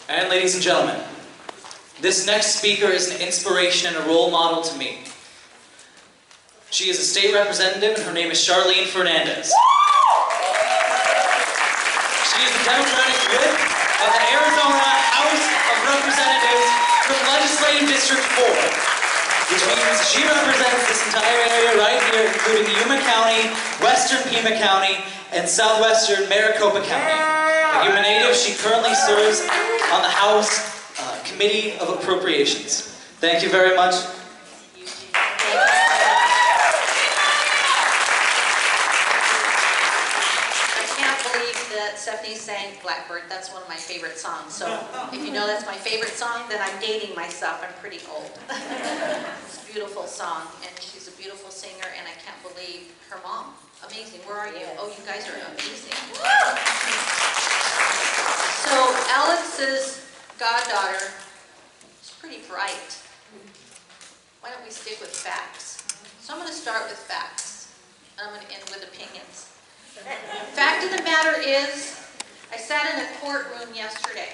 And ladies and gentlemen, this next speaker is an inspiration and a role model to me. She is a state representative and her name is Charlene Fernandez. She is the Democratic whip of the Arizona House of Representatives from Legislative District 4, which means she represents this entire area right here, including Yuma County, Western Pima County, and Southwestern Maricopa County. A Yuma native, she currently serves on the House Committee of Appropriations. Thank you very much. Stephanie sang Blackbird. That's one of my favorite songs. So if you know that's my favorite song, then I'm dating myself. I'm pretty old. It's a beautiful song, and she's a beautiful singer, and I can't believe her mom. Amazing. Where are you? Oh, you guys are amazing. So Alex's goddaughter is pretty bright. Why don't we stick with facts? So I'm going to start with facts, and I'm going to end with opinions. Fact of the matter is, I sat in a courtroom yesterday,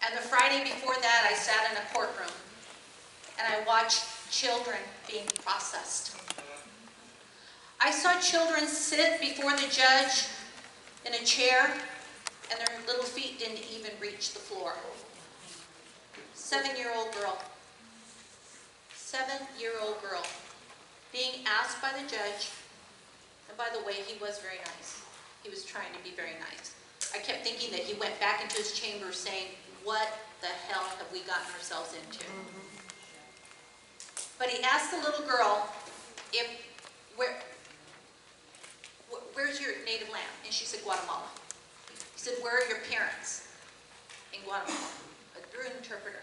and the Friday before that I sat in a courtroom, and I watched children being processed. I saw children sit before the judge in a chair, and their little feet didn't even reach the floor. 7-year-old girl. 7-year-old girl being asked by the judge. And by the way, he was very nice. He was trying to be very nice. I kept thinking that he went back into his chamber saying, what the hell have we gotten ourselves into? But he asked the little girl, where's your native land? And she said, Guatemala. He said, where are your parents? In Guatemala. Through an interpreter.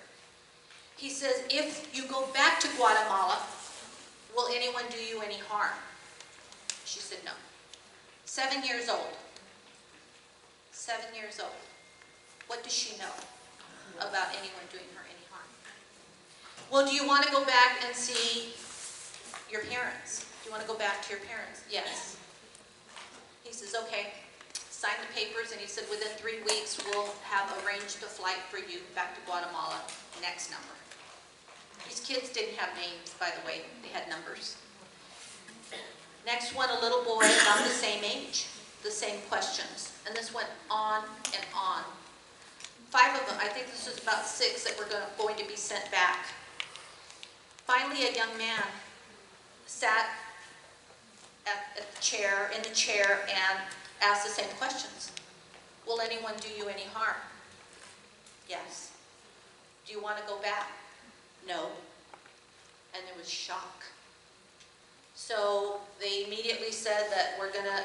He says, if you go back to Guatemala, will anyone do you any harm? She said no. 7 years old. 7 years old. What does she know about anyone doing her any harm? Well, do you want to go back and see your parents? Do you want to go back to your parents? Yes. He says, okay. Sign the papers, and he said, within 3 weeks, we'll have arranged a flight for you back to Guatemala. Next number. These kids didn't have names, by the way. They had numbers. Next one, a little boy about the same age, the same questions. And this went on and on. 5 of them, I think this was about 6 that were going to be sent back. Finally, a young man sat in the chair and asked the same questions. Will anyone do you any harm? Yes. Do you want to go back? No. And there was shock. So they immediately said that we're going to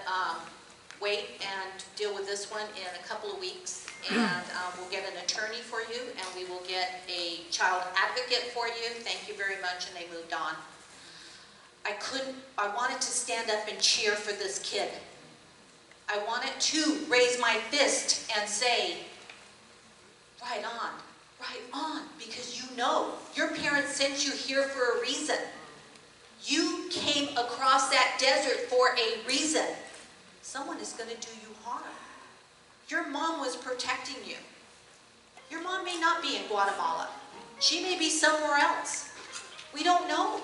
wait and deal with this one in a couple of weeks, and we'll get an attorney for you, and we will get a child advocate for you. Thank you very much, and they moved on. I wanted to stand up and cheer for this kid. I wanted to raise my fist and say, right on, because you know, your parents sent you here for a reason. You came across that desert for a reason. Someone is going to do you harm. Your mom was protecting you. Your mom may not be in Guatemala. She may be somewhere else. We don't know.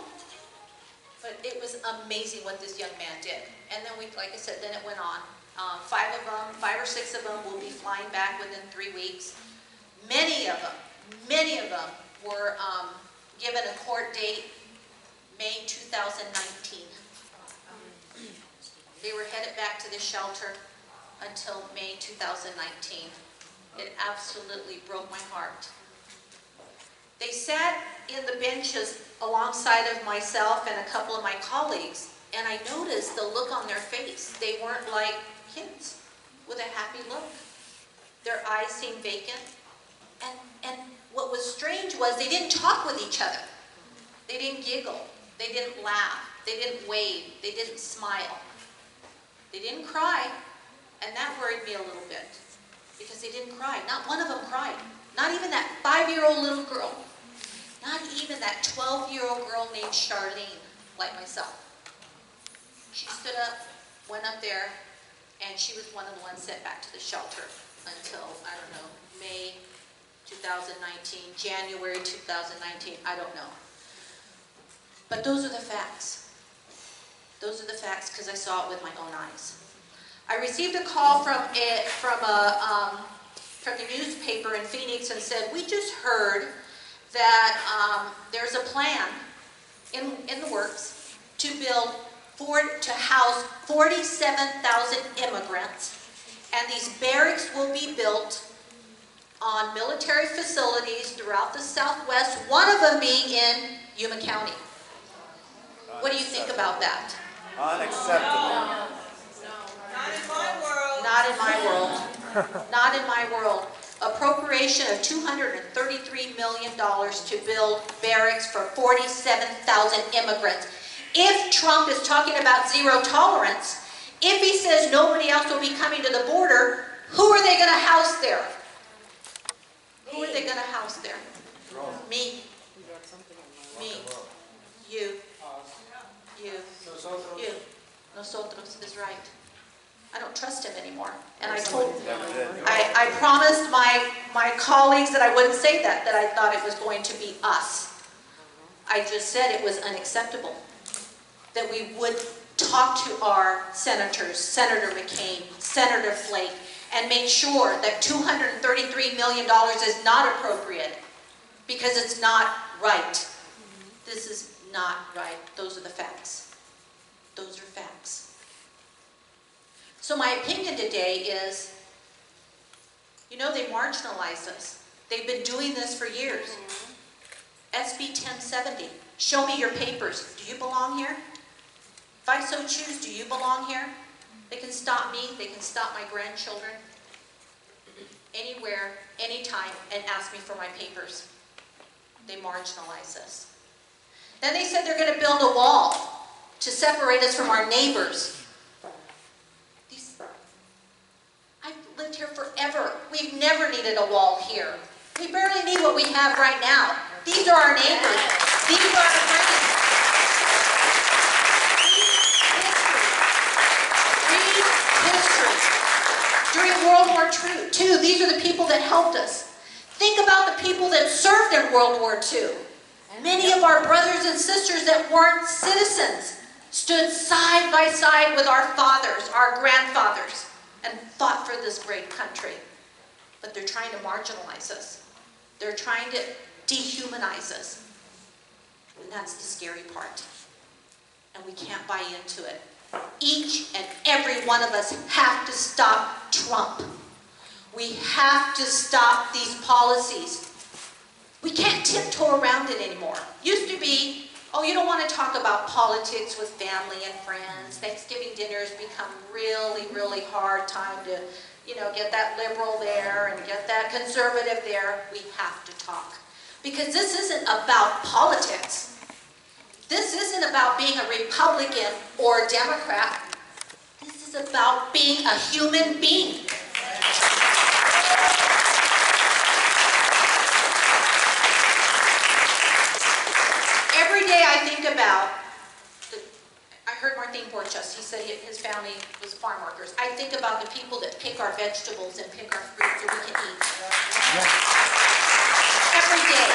But it was amazing what this young man did. And then like I said, then it went on. 5 or 6 of them will be flying back within 3 weeks. Many of them were given a court date May 2019. They were headed back to the shelter until May 2019. It absolutely broke my heart. They sat in the benches alongside of myself and a couple of my colleagues, and I noticed the look on their face. They weren't like kids with a happy look. Their eyes seemed vacant. And what was strange was they didn't talk with each other. They didn't giggle. They didn't laugh. They didn't wave. They didn't smile. They didn't cry, and that worried me a little bit because they didn't cry. Not one of them cried. Not even that 5-year-old little girl. Not even that 12-year-old girl named Charlene, like myself. She stood up, went up there, and she was one of the ones sent back to the shelter until, I don't know, May 2019, January 2019, I don't know. But those are the facts. Those are the facts because I saw it with my own eyes. I received a call from the newspaper in Phoenix and said, we just heard that there's a plan in the works to house 47,000 immigrants, and these barracks will be built on military facilities throughout the Southwest, one of them being in Yuma County. What do you think about that? Unacceptable. Not in my world. Not in my world. Not in my world. Appropriation of $233 million to build barracks for 47,000 immigrants. If Trump is talking about zero tolerance, if he says nobody else will be coming to the border, who are they going to house there? Who are they going to house there? Me. Me. You. You. You. Nosotros is right. I don't trust him anymore. And I promised my colleagues that I wouldn't say that I thought it was going to be us. I just said it was unacceptable. That we would talk to our senators, Senator McCain, Senator Flake, and make sure that $233 million is not appropriate because it's not right. This is not right. Those are the facts. Those are facts. So my opinion today is, you know, they marginalize us. They've been doing this for years. SB 1070, show me your papers. Do you belong here? If I so choose, do you belong here? They can stop me, they can stop my grandchildren, anywhere, anytime, and ask me for my papers. They marginalize us. Then they said they're going to build a wall to separate us from our neighbors. I've lived here forever. We've never needed a wall here. We barely need what we have right now. These are our neighbors. These are our friends. Read history. During World War II, these are the people that helped us. Think about the people that served in World War II. Many of our brothers and sisters that weren't citizens stood side by side with our fathers, our grandfathers, and fought for this great country. But they're trying to marginalize us. They're trying to dehumanize us. And that's the scary part. And we can't buy into it. Each and every one of us have to stop Trump. We have to stop these policies. We can't tiptoe around it anymore. Used to be, oh, you don't want to talk about politics with family and friends. Thanksgiving dinners become really, really hard time to, you know, get that liberal there and get that conservative there. We have to talk. Because this isn't about politics. This isn't about being a Republican or a Democrat. This is about being a human being. Every day I think about, I heard Martin Borchas, he said his family was farm workers. I think about the people that pick our vegetables and pick our fruit so we can eat. Every day.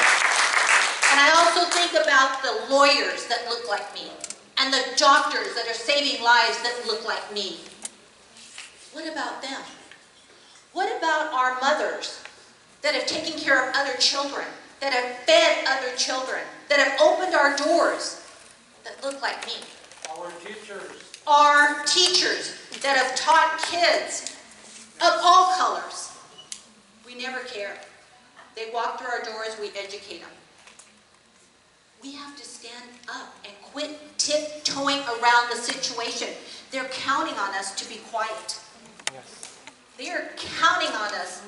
And I also think about the lawyers that look like me, and the doctors that are saving lives that look like me. What about them? What about our mothers that have taken care of other children, that have fed other children, that have opened our doors, that look like me? Our teachers. Our teachers that have taught kids of all colors. We never care. They walk through our doors, we educate them. We have to stand up and quit tiptoeing around the situation. They're counting on us to be quiet. Yes. They are counting on us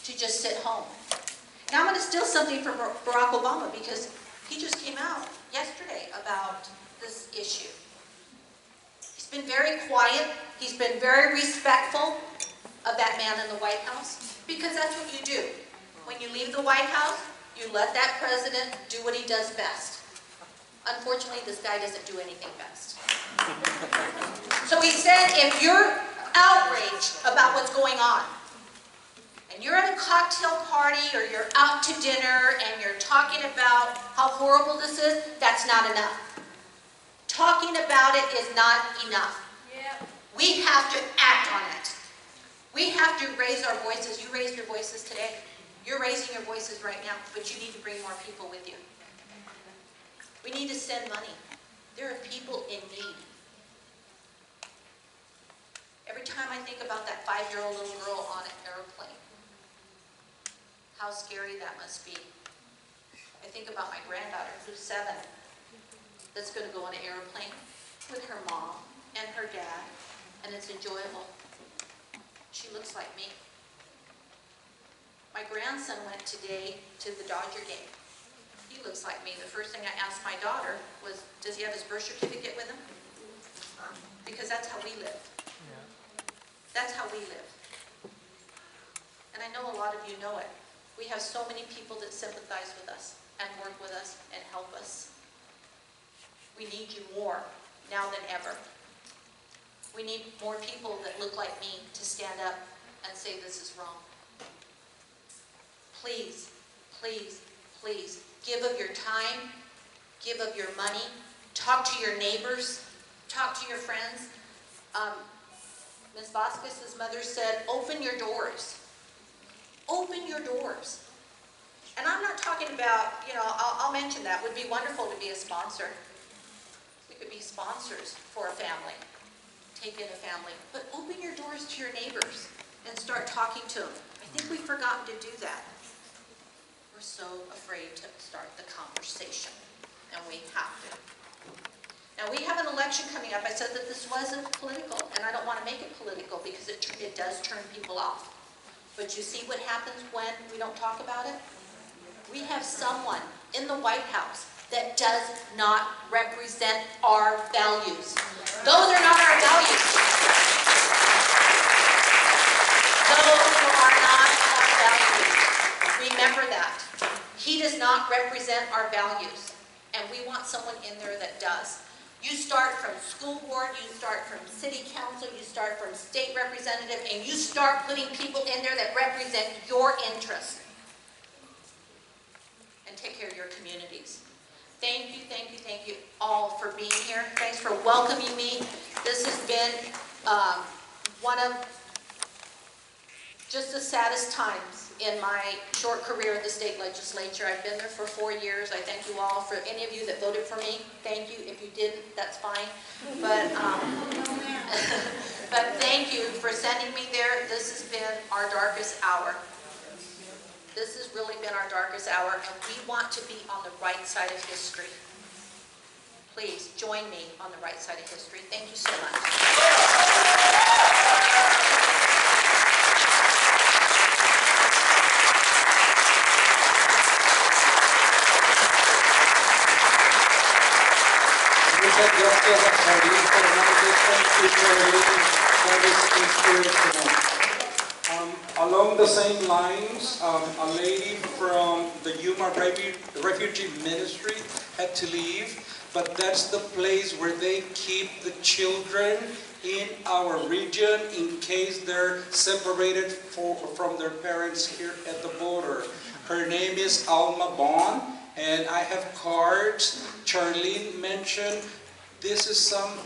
to just sit home. Now I'm going to steal something from Barack Obama because he just came out yesterday about this issue. He's been very quiet. He's been very respectful of that man in the White House because that's what you do. When you leave the White House, you let that president do what he does best. Unfortunately, this guy doesn't do anything best. So he said, if you're outraged about what's going on, and you're at a a cocktail party or you're out to dinner and you're talking about how horrible this is, that's not enough. Talking about it is not enough. We have to act on it. We have to raise our voices. You raised your voices today. You're raising your voices right now, but you need to bring more people with you. We need to send money. There are people in need. Every time I think about that 5-year-old little girl on an airplane, how scary that must be. I think about my granddaughter, who's 7, that's going to go on an airplane with her mom and her dad, and it's enjoyable. She looks like me. My grandson went today to the Dodger game. He looks like me. The first thing I asked my daughter was, does he have his birth certificate with him? Because that's how we live. That's how we live. And I know a lot of you know it. We have so many people that sympathize with us and work with us and help us. We need you more now than ever. We need more people that look like me to stand up and say this is wrong. Please, please, please, give of your time, give of your money, talk to your neighbors, talk to your friends. Ms. Vasquez's mother said, open your doors. Open your doors. And I'm not talking about, I'll mention that. It would be wonderful to be a sponsor. We could be sponsors for a family. Take in a family. But open your doors to your neighbors and start talking to them. I think we've forgotten to do that. We're so afraid to start the conversation. And we have to. Now, we have an election coming up. I said that this wasn't political, and I don't want to make it political because it does turn people off. But you see what happens when we don't talk about it? We have someone in the White House that does not represent our values. Those are not our values. Those are not our values. Remember that. He does not represent our values, and we want someone in there that does. You start from school board, you start from city council, you start from state representative, and you start putting people in there that represent your interests. And take care of your communities. Thank you all for being here. Thanks for welcoming me. This has been one of just the saddest times in my short career at the state legislature. I've been there for 4 years. I thank you all. For any of you that voted for me, thank you. If you didn't, that's fine. But, but thank you for sending me there. This has been our darkest hour. This has really been our darkest hour, and we want to be on the right side of history. Please join me on the right side of history. Thank you so much. Gracias a Charlene Fernandez. Thank you, Charlene. That is inspirational. Along the same lines, a lady from the Yuma Refugee Ministry had to leave, but that's the place where they keep the children in our region in case they're separated from their parents here at the border. Her name is Alma Bond, and I have cards. Charlene mentioned this is some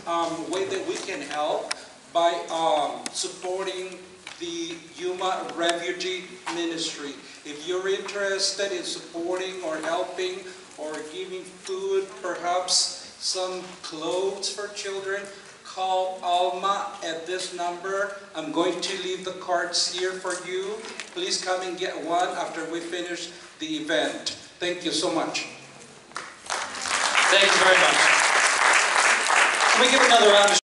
way that we can help by supporting the Yuma Refugee Ministry. If you're interested in supporting or helping or giving food, perhaps some clothes for children, call Alma at this number. I'm going to leave the cards here for you. Please come and get one after we finish the event. Thank you so much. Thank you very much. Can we give another round of